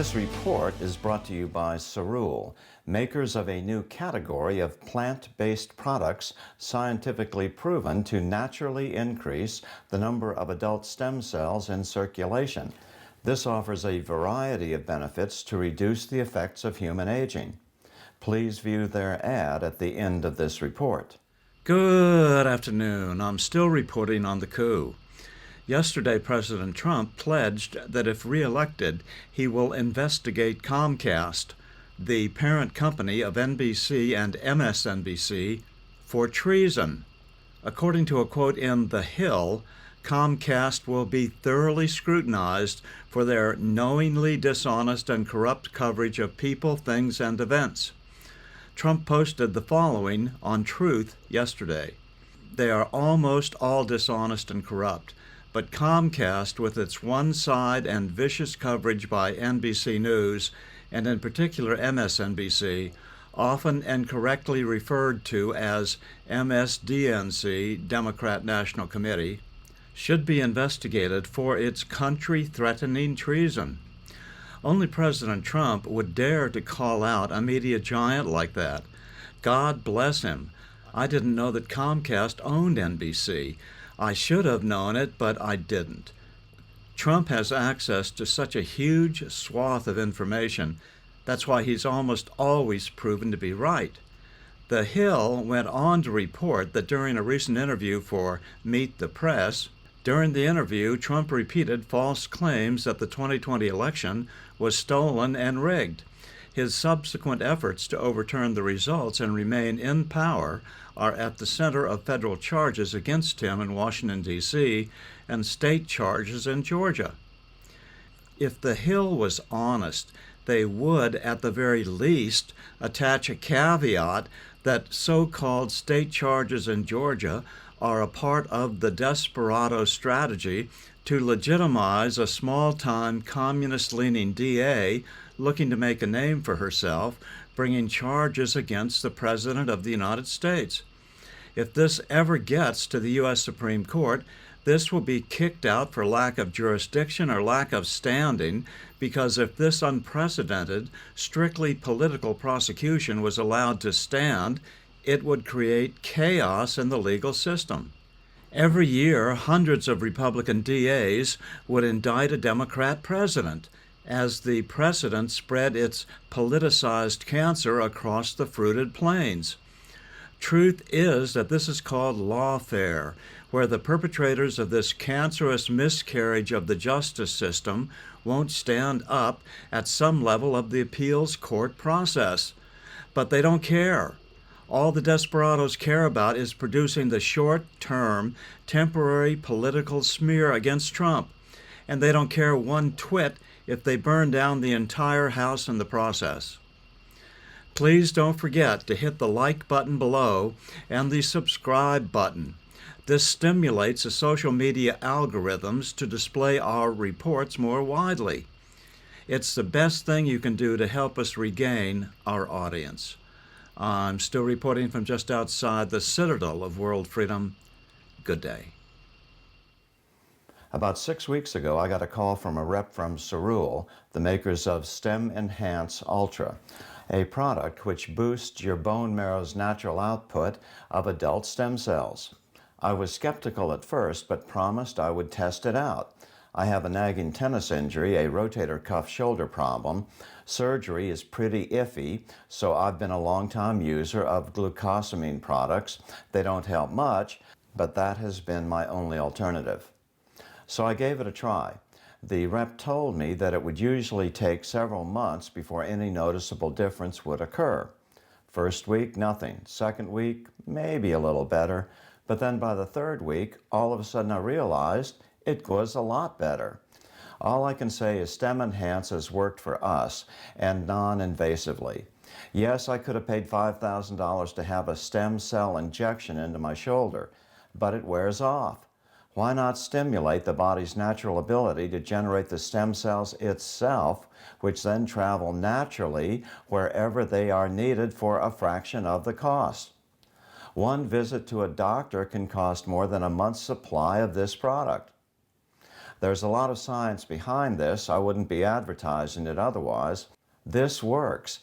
This report is brought to you by Cerule, makers of a new category of plant-based products scientifically proven to naturally increase the number of adult stem cells in circulation. This offers a variety of benefits to reduce the effects of human aging. Please view their ad at the end of this report. Good afternoon. I'm still reporting on the coup. Yesterday, President Trump pledged that if reelected, he will investigate Comcast, the parent company of NBC and MSNBC, for treason. According to a quote in The Hill, Comcast will be thoroughly scrutinized for their knowingly dishonest and corrupt coverage of people, things, and events. Trump posted the following on Truth yesterday. They are almost all dishonest and corrupt, but Comcast, with its one-side and vicious coverage by NBC News, and in particular MSNBC, often incorrectly referred to as MSDNC, Democrat National Committee, should be investigated for its country threatening treason. Only President Trump would dare to call out a media giant like that. God bless him. I didn't know that Comcast owned NBC. I should have known it, but I didn't. Trump has access to such a huge swath of information. That's why he's almost always proven to be right. The Hill went on to report that during a recent interview for Meet the Press, during the interview, Trump repeated false claims that the 2020 election was stolen and rigged. His subsequent efforts to overturn the results and remain in power are at the center of federal charges against him in Washington, D.C., and state charges in Georgia. If the Hill was honest, they would, at the very least, attach a caveat that so-called state charges in Georgia are a part of the desperado strategy to legitimize a small-time communist-leaning DA looking to make a name for herself, bringing charges against the President of the United States. If this ever gets to the U.S. Supreme Court, this will be kicked out for lack of jurisdiction or lack of standing, because if this unprecedented, strictly political prosecution was allowed to stand, it would create chaos in the legal system. Every year, hundreds of Republican DAs would indict a Democrat president, as the precedent spread its politicized cancer across the fruited plains. Truth is that this is called lawfare, where the perpetrators of this cancerous miscarriage of the justice system won't stand up at some level of the appeals court process. But they don't care. All the desperados care about is producing the short-term, temporary political smear against Trump, and they don't care one twit if they burn down the entire House in the process. Please don't forget to hit the like button below and the subscribe button. This stimulates the social media algorithms to display our reports more widely. It's the best thing you can do to help us regain our audience. I'm still reporting from just outside the citadel of world freedom. Good day. About 6 weeks ago, I got a call from a rep from Cerule, the makers of Stem Enhance Ultra, a product which boosts your bone marrow's natural output of adult stem cells. I was skeptical at first, but promised I would test it out. I have a nagging tennis injury, a rotator cuff shoulder problem. Surgery is pretty iffy, so I've been a long-time user of glucosamine products. They don't help much, but that has been my only alternative. So I gave it a try. The rep told me that it would usually take several months before any noticeable difference would occur. First week, nothing. Second week, maybe a little better. But then by the third week, all of a sudden I realized it was a lot better. All I can say is Stem Enhance has worked for us, and non-invasively. Yes, I could have paid $5,000 to have a stem cell injection into my shoulder, but it wears off. Why not stimulate the body's natural ability to generate the stem cells itself, which then travel naturally wherever they are needed for a fraction of the cost? One visit to a doctor can cost more than a month's supply of this product. There's a lot of science behind this. I wouldn't be advertising it otherwise. This works.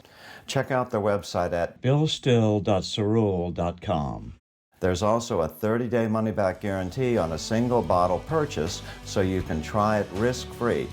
Check out their website at billstill.cerule.com. There's also a 30-day money-back guarantee on a single bottle purchase, so you can try it risk-free.